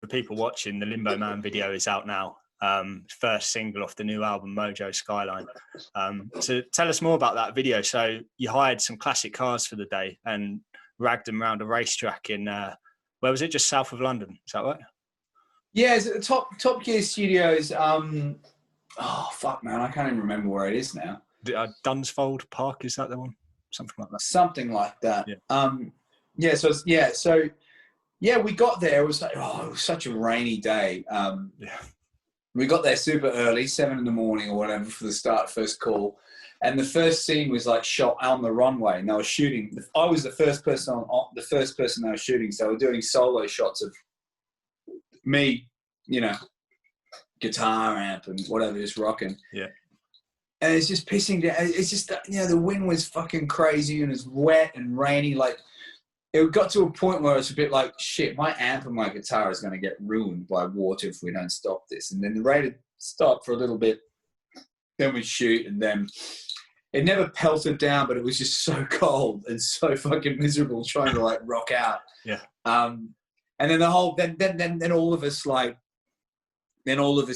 people watching, the Limbo Man video is out now. First single off the new album, Mojo Skyline. So tell us more about that video. So you hired some classic cars for the day and ragged them around a racetrack in, where was it? Just south of London. Is that right? Yeah, it's at the Top Gear Studios. Oh, fuck, man. I can't even remember where it is now. Dunsfold Park, is that the one? Something like that. Something like that. Yeah. So we got there. It was like, it was such a rainy day. We got there super early, 7 in the morning or whatever, for the first call. And the first scene was like shot on the runway, and they were shooting. I was the first person they were shooting, so we're doing solo shots of me, guitar amp and whatever, just rocking. Yeah. And it's just pissing down. It's just, the wind was fucking crazy and it was wet and rainy. Like, it got to a point where it's a bit like, shit, my amp and my guitar is going to get ruined by water if we don't stop this. And then the rain stopped for a little bit. Then we shoot, and then it never pelted down, but it was just so cold and so fucking miserable trying to like rock out. Yeah. And then then all of us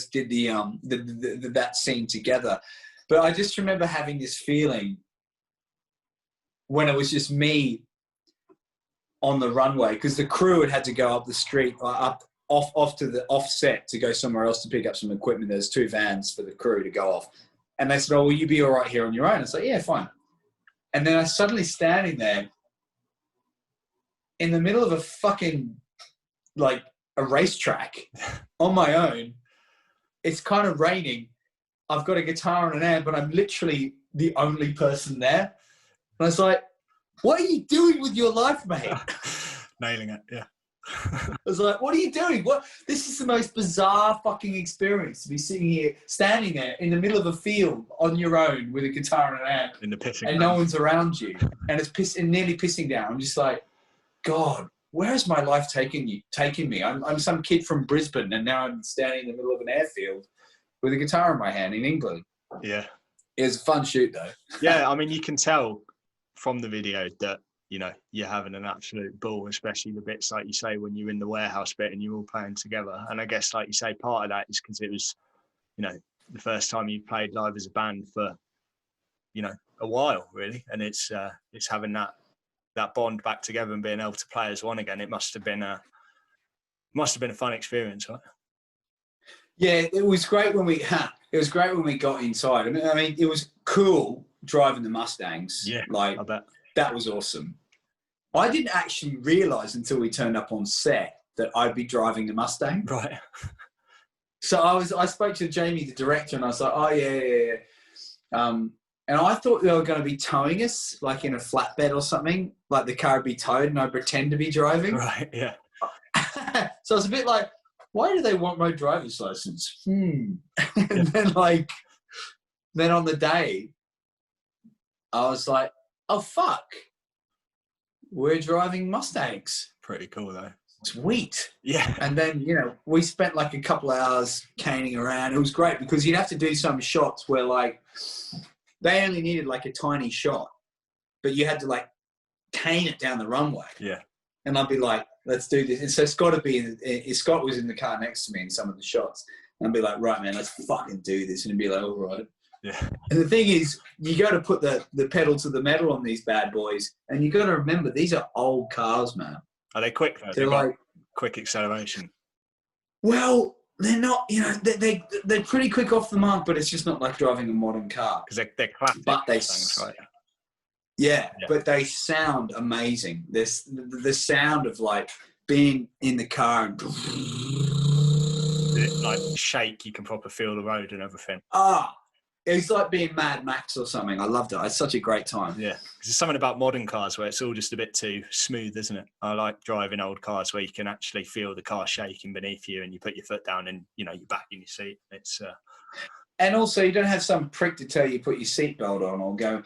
did that scene together. But I just remember having this feeling when it was just me on the runway, because the crew had to go up the street, off to the offset to go somewhere else to pick up some equipment. There's 2 vans for the crew to go off. And they said, "Oh, will you be all right here on your own?" I was like, "Yeah, fine." And then I suddenly standing there in the middle of a fucking, like, a racetrack on my own. It's kind of raining. I've got a guitar and an amp, but I'm literally the only person there. And I was like, "What are you doing with your life, mate?" Nailing it, yeah. I was like, "What are you doing? This is the most bizarre fucking experience, to be sitting here, standing there in the middle of a field on your own with a guitar and an amp, in the pissing and no one's around you, and it's nearly pissing down." I'm just like, God, where is my life taking me? I'm some kid from Brisbane, and now I'm standing in the middle of an airfield with a guitar in my hand in England. Yeah. It was a fun shoot, though. Yeah, I mean, you can tell from the video that, you're having an absolute ball, especially the bits, like you say, when you're in the warehouse bit and you're all playing together. And I guess, like you say, part of that is because it was, the first time you played live as a band for, a while, really. And it's having that bond back together and being able to play as one again. It must have been a fun experience, right? Yeah, it was great when we got inside. I mean, it was cool driving the Mustangs. Yeah, like, I bet. That was awesome. I didn't actually realise until we turned up on set that I'd be driving the Mustang. Right. So I spoke to Jamie, the director, and I was like, "Oh yeah." And I thought they were going to be towing us, like in a flatbed or something, like the car would be towed and I'd pretend to be driving. Right, yeah. So I was a bit like, why do they want my driver's license? And then on the day, I was like, oh, fuck. We're driving Mustangs. Pretty cool, though. Sweet. Yeah. And then, we spent like a couple of hours caning around. It was great because you'd have to do some shots where, like, they only needed like a tiny shot, but you had to like cane it down the runway. Yeah. And I'd be like, let's do this. And so Scott was in the car next to me in some of the shots. And I'd be like, right, man, let's fucking do this. And he'd be like, all right. Yeah. And the thing is, you got to put the pedal to the metal on these bad boys. And you got to remember, these are old cars, man. Are they quick though? They're like quick acceleration. Well, they're not, they're pretty quick off the mark, but it's just not like driving a modern car. Because they're classic. But they, things, right? Yeah, but they sound amazing. The sound of like being in the car and like shake, you can proper feel the road and everything. It's like being Mad Max or something. I loved it. It's such a great time. Yeah, there's something about modern cars where it's all just a bit too smooth, isn't it? I like driving old cars where you can actually feel the car shaking beneath you and you put your foot down and, you're back in your seat. It's... And also, you don't have some prick to tell you put your seatbelt on or go,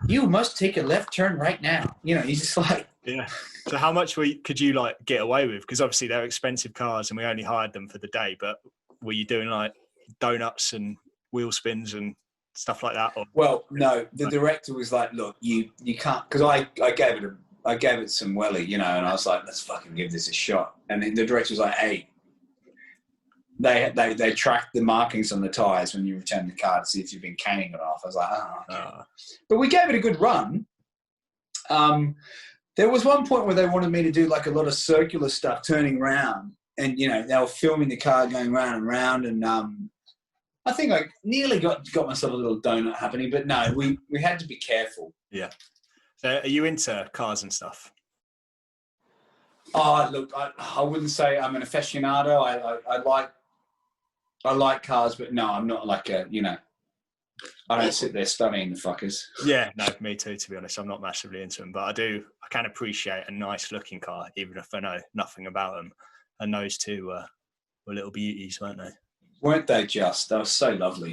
you must take a left turn right now. You're just like... Yeah. So how much could you like get away with? Because obviously they're expensive cars and we only hired them for the day, but were you doing like donuts and wheel spins and stuff like that? Or? Well, no, the director was like, look, you can't, because I gave it some welly, and I was like, let's fucking give this a shot. And the director was like, hey, they track the markings on the tyres when you return the car to see if you've been caning it off. I was like, okay. But we gave it a good run. There was one point where they wanted me to do like a lot of circular stuff, turning around, and you know they were filming the car going round and round, and I think I nearly got myself a little donut happening, but no, we had to be careful. Yeah. So are you into cars and stuff? Oh, look, I wouldn't say I'm an aficionado. I like cars, but no, I'm not like a, you know, I don't sit there studying the fuckers. Yeah, no, me too, to be honest. I'm not massively into them, but I can appreciate a nice looking car, even if I know nothing about them. And those two were little beauties, weren't they? Weren't they just? They were so lovely.